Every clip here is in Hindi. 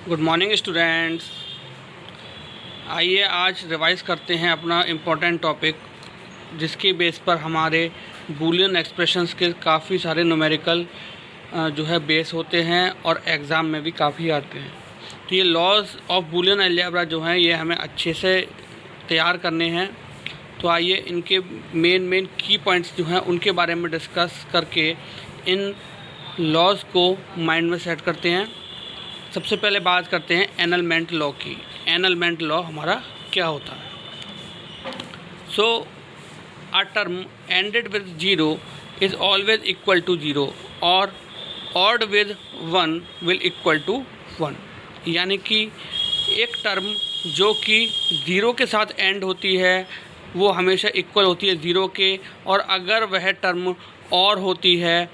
Good morning students. आइए आज रिवाइज करते हैं अपना इम्पोर्टेंट टॉपिक, जिसकी बेस पर हमारे बूलियन एक्सप्रेशंस के काफ़ी सारे न्यूमेरिकल जो है बेस होते हैं और एग्ज़ाम में भी काफ़ी आते हैं। तो ये लॉज ऑफ बूलियन अलजेब्रा जो हैं ये हमें अच्छे से तैयार करने हैं। तो आइए इनके मेन की पॉइंट्स जो हैं उनके बारे में डिस्कस करके इन लॉज को माइंड में सेट करते हैं। सबसे पहले बात करते हैं एनलमेंट लॉ की। एनलमेंट लॉ हमारा क्या होता है? So a term ended with 0 is always equal to 0 और ored with 1 will equal to 1। यानी कि एक टर्म जो कि 0 के साथ एंड होती है वो हमेशा इक्वल होती है 0 के, और अगर वह टर्म और होती है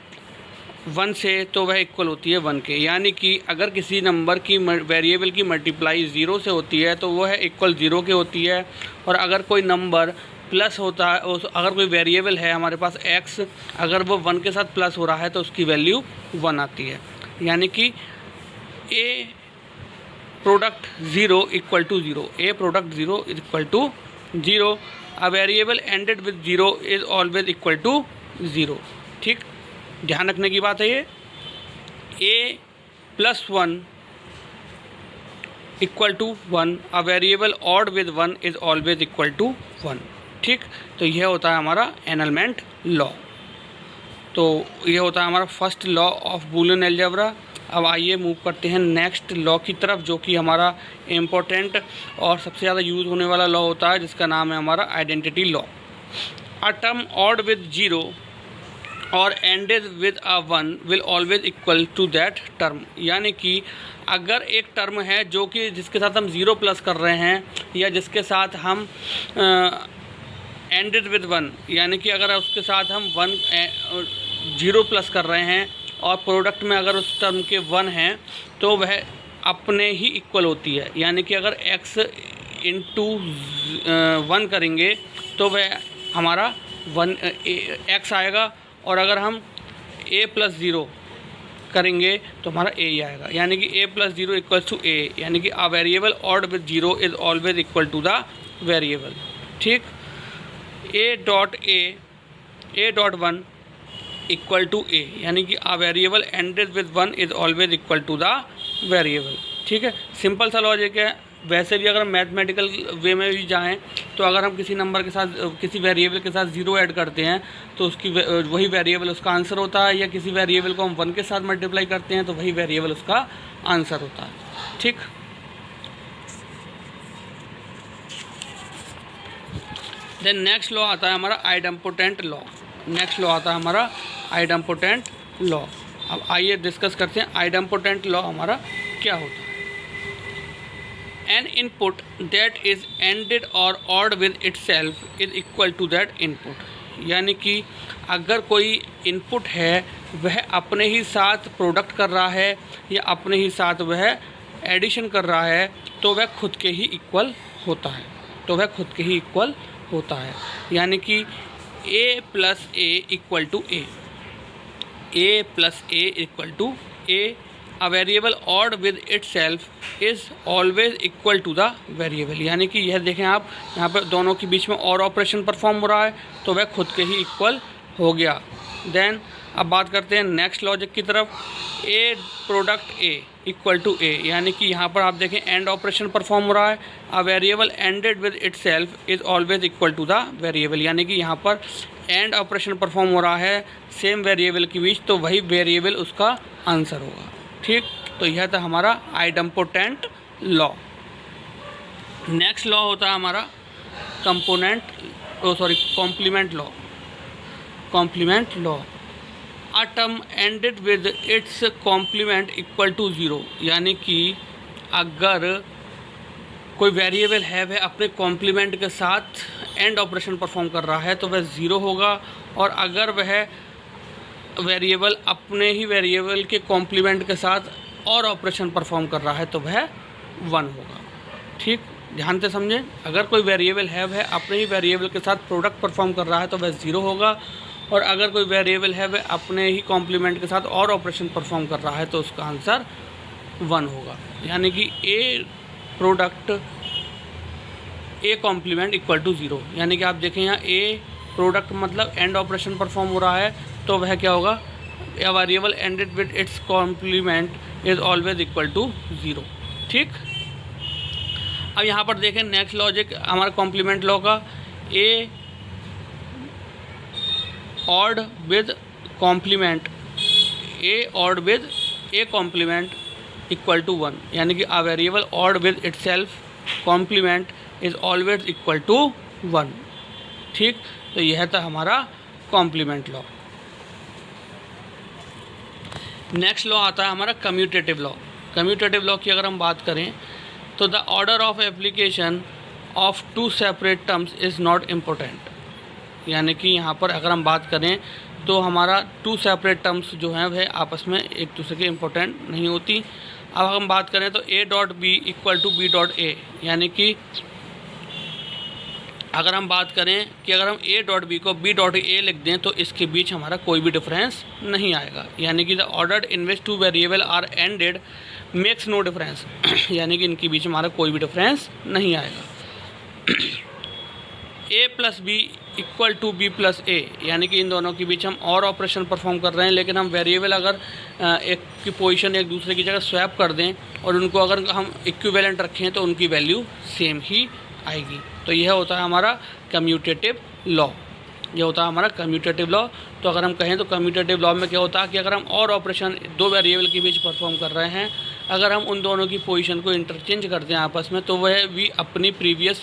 1 से तो वह इक्वल होती है 1 के। यानी कि अगर किसी नंबर की वेरिएबल की मल्टीप्लाई 0 से होती है तो वह इक्वल 0 के होती है, और अगर कोई नंबर प्लस होता है, अगर कोई वेरिएबल है हमारे पास x, अगर वो 1 के साथ प्लस हो रहा है तो उसकी वैल्यू 1 आती है। यानी कि a product 0 equal to 0, a product 0 equal to 0, a variable ended with 0 is always equal to 0। ठीक, ध्यान रखने की बात है ये। a plus 1 equal to 1, a variable odd with 1 is always equal to 1। ठीक, तो यह होता है हमारा एनलमेंट लॉ। तो यह होता है हमारा first law of Boolean algebra. अब आइए मूव करते हैं नेक्स्ट लॉ की तरफ, जो कि हमारा इम्पोर्टेंट और सबसे ज़्यादा यूज़ होने वाला लॉ होता है, जिसका नाम है हमारा identity law. A term ORed with 0 और ANDed with a 1 will always equal to that term. यानी कि अगर एक टर्म है जो कि जिसके साथ हम 0 प्लस कर रहे हैं, या जिसके साथ हम एंडेड विद 1, यानी कि अगर उसके साथ हम 0 प्लस कर रहे हैं और प्रोडक्ट में अगर उस टर्म के 1 हैं तो वह अपने ही इक्वल होती है। यानी कि अगर x इंटू 1 करेंगे तो वह हमारा 1 x आएगा, और अगर हम a प्लस 0 करेंगे तो हमारा a ही आएगा। यानी कि a plus 0 equal to a, यानी कि a variable odd with 0 is always equal to the variable. ठीक, a dot 1 equal to a, यानी कि a variable ended with 1 is always equal to the variable. ठीक है, सिंपल सा लॉजिक है। वैसे भी अगर हम मैथमेटिकल वे में भी जाएं तो अगर हम किसी नंबर के साथ किसी वेरिएबल के साथ 0 ऐड करते हैं तो उसकी वही वेरिएबल उसका आंसर होता है, या किसी वेरिएबल को हम 1 के साथ मल्टीप्लाई करते हैं तो वही वेरिएबल उसका आंसर होता है। ठीक, देन नेक्स्ट लॉ आता है हमारा आइडेम्पोटेंट लॉ। नेक्स्ट लॉ आता है हमारा आइडेम्पोटेंट लॉ। अब आइए डिस्कस करते हैं आइडेम्पोटेंट लॉ हमारा क्या होता है। An input that is ended or odd with itself is equal to that input। यानी कि अगर कोई इनपुट है वह अपने ही साथ प्रोडक्ट कर रहा है या अपने ही साथ वह एडिशन कर रहा है तो वह खुद के ही इक्वल होता है। यानी कि a plus a equal to a, a plus a equal to a, a variable odd with itself is always equal to the variable. यानी कि यह देखें आप, यहाँ पर दोनों के बीच में और ऑपरेशन परफॉर्म हो रहा है तो वह खुद के ही इक्वल हो गया। देन अब बात करते हैं नेक्स्ट लॉजिक की तरफ। a product a equal to a, यानी कि यहाँ पर आप देखें एंड ऑपरेशन परफॉर्म हो रहा है। A variable ended with itself is always equal to the variable, यानी कि यहाँ पर एंड ऑपरेशन परफॉर्म हो रहा है सेम वेरिएबल के बीच, तो वही वेरिएबल उसका आंसर होगा। ठीक, तो यह था हमारा आइडेम्पोटेंट लॉ। नेक्स्ट लॉ होता है हमारा complement law. A term ended with its complement equal to 0। यानी कि अगर कोई वेरिएबल है वह अपने कॉम्प्लीमेंट के साथ एंड ऑपरेशन परफॉर्म कर रहा है तो वह 0 होगा, और अगर वह वेरिएबल अपने ही वेरिएबल के कॉम्प्लीमेंट के साथ और ऑपरेशन परफॉर्म कर रहा है तो वह 1 होगा। ठीक, ध्यान से समझें। अगर कोई वेरिएबल है वह अपने ही वेरिएबल के साथ प्रोडक्ट परफॉर्म कर रहा है तो वह 0 होगा, और अगर कोई वेरिएबल है वह अपने ही कॉम्प्लीमेंट के साथ और ऑपरेशन परफॉर्म कर रहा है तो उसका आंसर 1 होगा, यानी कि A product A complement equal to 0, यानी कि आप देखें यहाँ ए प्रोडक्ट मतलब एंड ऑपरेशन परफॉर्म हो रहा है, तो वह क्या होगा, A variable ended with its complement is always equal to 0। ठीक, अब यहाँ पर देखें नेक्स्ट लॉजिक हमारा कॉम्प्लीमेंट लॉ का, A ored with complement, A ored with A complement equal to 1, यानी कि a variable odd with itself complement is always equal to 1। ठीक, तो यह था हमारा कॉम्प्लीमेंट लॉ। नेक्स्ट लॉ आता है हमारा कम्यूटेटिव लॉ। कम्यूटेटिव लॉ की अगर हम बात करें तो the order of application of two separate terms is not important, यानी कि यहाँ पर अगर हम बात करें तो हमारा टू सेपरेट टर्म्स जो हैं वह आपस में एक दूसरे के इम्पोर्टेंट नहीं होती। अब हम बात करें तो A dot B equal to B dot A, यानी कि अगर हम बात करें कि अगर हम ए डॉट बी को बी डॉट ए लिख दें तो इसके बीच हमारा कोई भी डिफरेंस नहीं आएगा, यानी कि the order in which two variable are ANDed makes no difference, यानी कि इनके बीच हमारा कोई भी डिफरेंस नहीं आएगा। A plus B equal to B plus A, यानी कि इन दोनों के बीच हम और ऑपरेशन परफॉर्म कर रहे हैं, लेकिन हम वेरिएबल अगर एक की पोजीशन एक दूसरे की जगह स्वैप कर दें और उनको अगर हम इक्विवेलेंट रखें तो उनकी वैल्यू सेम ही आएगी। तो यह होता है हमारा कम्यूटेटिव लॉ, यह होता है हमारा कम्यूटेटिव लॉ। तो अगर हम कहें तो कम्यूटेटिव लॉ में क्या होता है कि अगर हम और ऑपरेशन दो वेरिएबल के बीच परफॉर्म कर रहे हैं, अगर हम उन दोनों की पोजीशन को इंटरचेंज करते हैं आपस में, तो वह भी अपनी प्रीवियस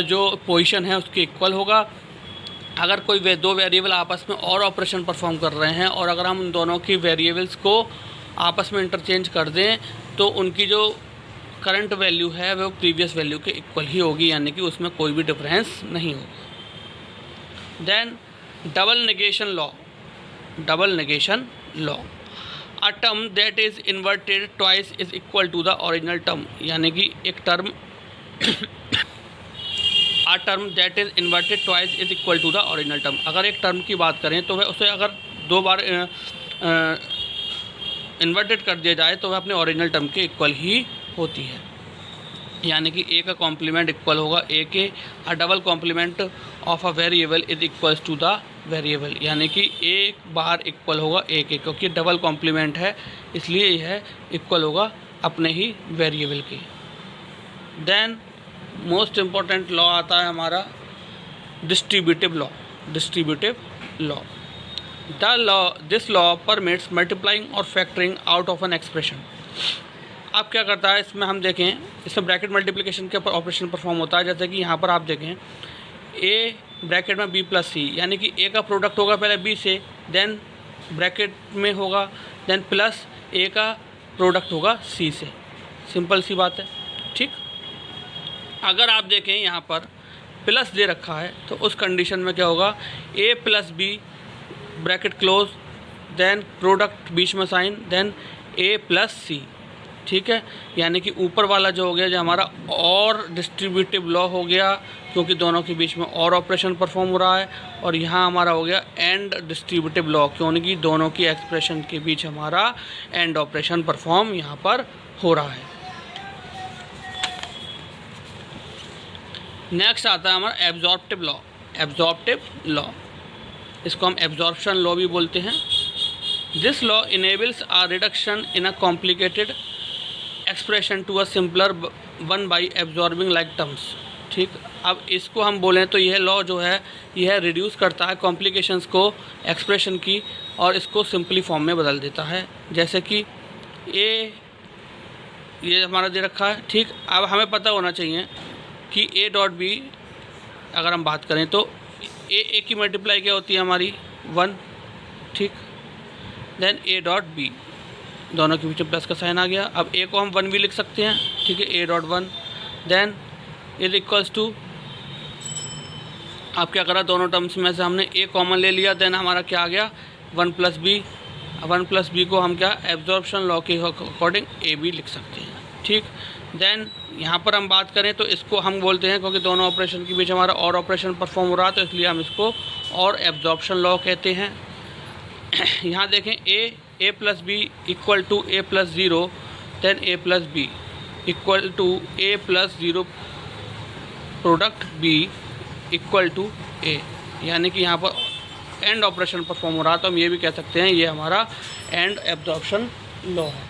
जो पोजीशन है उसके इक्वल होगा। अगर कोई दो वेरिएबल आपस में और ऑपरेशन परफॉर्म कर रहे हैं और अगर हम उन दोनों की वेरिएबल्स को आपस में इंटरचेंज कर दें तो उनकी जो करंट वैल्यू है वो प्रीवियस वैल्यू के इक्वल ही होगी, यानी कि उसमें कोई भी डिफरेंस नहीं होगा। Then double negation law. Double negation law, a term that is inverted twice is equal to the original term, यानी कि एक term a term that is inverted twice is equal to the original term. अगर एक टर्म की बात करें तो वह उसे अगर दो बार इन्वर्टेड कर दिया जाए तो वह अपने ओरिजिनल टर्म के इक्वल ही होती है, यानी कि ए का कॉम्प्लीमेंट इक्वल होगा ए के। A double complement of a variable is equals to the variable, यानी कि एक बार इक्वल होगा ए के, क्योंकि डबल कॉम्प्लीमेंट है इसलिए यह इक्वल होगा अपने ही वेरिएबल के। देन मोस्ट इम्पॉर्टेंट लॉ आता है हमारा distributive law. Distributive law, the law this law permits multiplying और factoring out of an expression. अब क्या करता है इसमें हम देखें, इसमें ब्रैकेट मल्टीप्लिकेशन के ऊपर ऑपरेशन परफॉर्म होता है। जैसे कि यहाँ पर आप देखें ए ब्रैकेट में बी प्लस सी, यानी कि ए का प्रोडक्ट होगा पहले बी से, देन ब्रैकेट में होगा, देन प्लस ए का प्रोडक्ट होगा सी से। सिंपल सी बात है। ठीक, अगर आप देखें यहाँ पर प्लस दे रखा है तो उस कंडीशन में क्या होगा, A plus B bracket close, then product बीच में sign, then A plus C. ठीक है, यानी कि ऊपर वाला जो हो गया जो हमारा और डिस्ट्रीब्यूटिव लॉ हो गया, क्योंकि दोनों के बीच में और ऑपरेशन परफॉर्म हो रहा है, और यहाँ हमारा हो गया एंड डिस्ट्रीब्यूटिव लॉ, क्योंकि दोनों की एक्सप्रेशन के बीच हमारा एंड ऑपरेशन परफॉर्म यहाँ पर हो रहा है। नेक्स्ट आता है हमारा एब्जॉर्प्टिव लॉ। एब्जॉर्प्टिव लॉ, इसको हम एब्जॉर्प्शन लॉ भी बोलते हैं। This law enables a reduction in a complicated expression to a simpler one by absorbing like terms. ठीक, अब इसको हम बोलें तो यह लॉ जो है यह रिड्यूस करता है कॉम्प्लिकेशंस को एक्सप्रेशन की और इसको सिंपली फॉर्म में बदल देता है। जैसे कि ये हमारा दे रखा है। ठीक, अब हमें पता होना चाहिए कि ए डॉट बी अगर हम बात करें तो ए की मल्टीप्लाई क्या होती है हमारी 1। ठीक, देन ए डॉट बी, दोनों के बीच में प्लस का साइन आ गया। अब ए को हम 1 भी लिख सकते हैं। ठीक है, A dot 1, then is equals to, अब क्या करा, दोनों टर्म्स में से हमने ए कॉमन ले लिया, देन हमारा क्या आ गया 1 प्लस बी। 1 प्लस बी को हम क्या एब्जॉर्प्शन लॉ के अकॉर्डिंग ए बी लिख सकते हैं। ठीक, देन यहाँ पर हम बात करें तो इसको हम बोलते हैं, क्योंकि दोनों ऑपरेशन के बीच हमारा और ऑपरेशन परफॉर्म हो रहा है तो इसलिए हम इसको और एब्जॉर्प्शन लॉ कहते हैं। यहाँ देखें A plus B equal to A plus 0, then A plus B equal to A plus zero product B equal to A, यानी कि यहाँ पर एंड ऑपरेशन परफॉर्म हो रहा है, तो हम ये भी कह सकते हैं ये हमारा एंड एब्जॉर्प्शन लॉ है।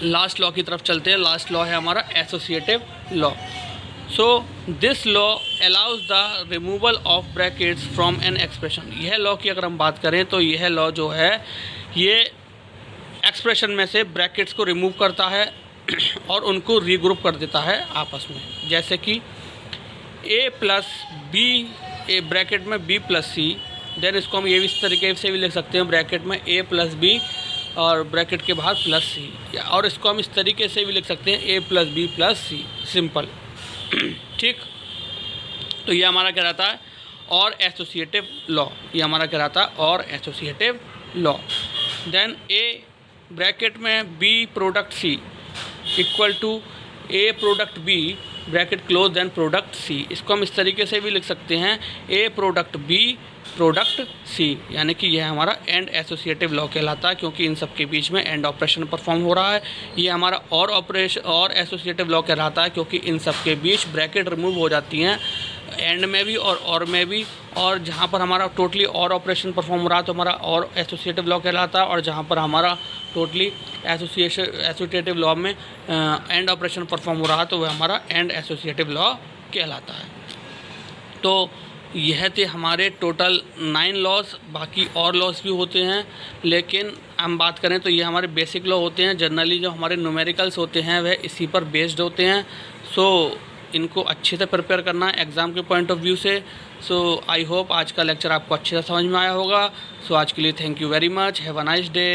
लास्ट लॉ की तरफ चलते हैं। लास्ट लॉ है हमारा associative law. So this law allows the removal of brackets from an expression. यह लॉ की अगर हम बात करें तो यह लॉ जो है ये एक्सप्रेशन में से ब्रैकेट्स को रिमूव करता है और उनको रीग्रुप कर देता है आपस में। जैसे कि ए प्लस बी, ए ब्रैकेट में बी प्लस सी, देन इसको हम ये भी इस तरीके से भी लिख सकते हैं, ब्रैकेट में ए प्लस बी और ब्रैकेट के बाहर प्लस सी, और इसको हम इस तरीके से भी लिख सकते हैं ए प्लस बी प्लस सी, सिंपल। ठीक, तो ये हमारा क्या रहता है और एसोसिएटिव लॉ, ये हमारा क्या रहता है और associative law. Then A bracket में B product C equal to A product B bracket close then product C, इसको हम इस तरीके से भी लिख सकते हैं A product B product C, यानी कि यह हमारा एंड एसोसिएटिव लॉ कहलाता है, क्योंकि इन सब के बीच में एंड ऑपरेशन परफॉर्म हो रहा है। ये हमारा और ऑपरेशन और एसोसिएटिव लॉ कहलाता है, क्योंकि इन सब के बीच ब्रैकेट रिमूव हो जाती हैं एंड में भी और में भी, और जहाँ पर हमारा टोटली और ऑपरेशन परफॉर्म हो रहा है तो हमारा और एसोसिएटिव लॉ कहलाता है, और जहाँ पर हमारा टोटली एसोसिएटिव लॉ में एंड ऑपरेशन परफॉर्म हो रहा है तो वह हमारा एंड एसोसिएटिव लॉ कहलाता है। तो यह थे हमारे टोटल 9 लॉज। बाकी और लॉज भी होते हैं, लेकिन हम बात करें तो ये हमारे बेसिक लॉ होते हैं। जनरली जो हमारे न्यूमेरिकल्स होते हैं वह इसी पर बेस्ड होते हैं। सो इनको अच्छे से प्रिपेयर करना है एग्ज़ाम के पॉइंट ऑफ व्यू से। सो आई होप आज का लेक्चर आपको अच्छे से समझ में आया होगा। सो आज के लिए thank you very much, have a nice day.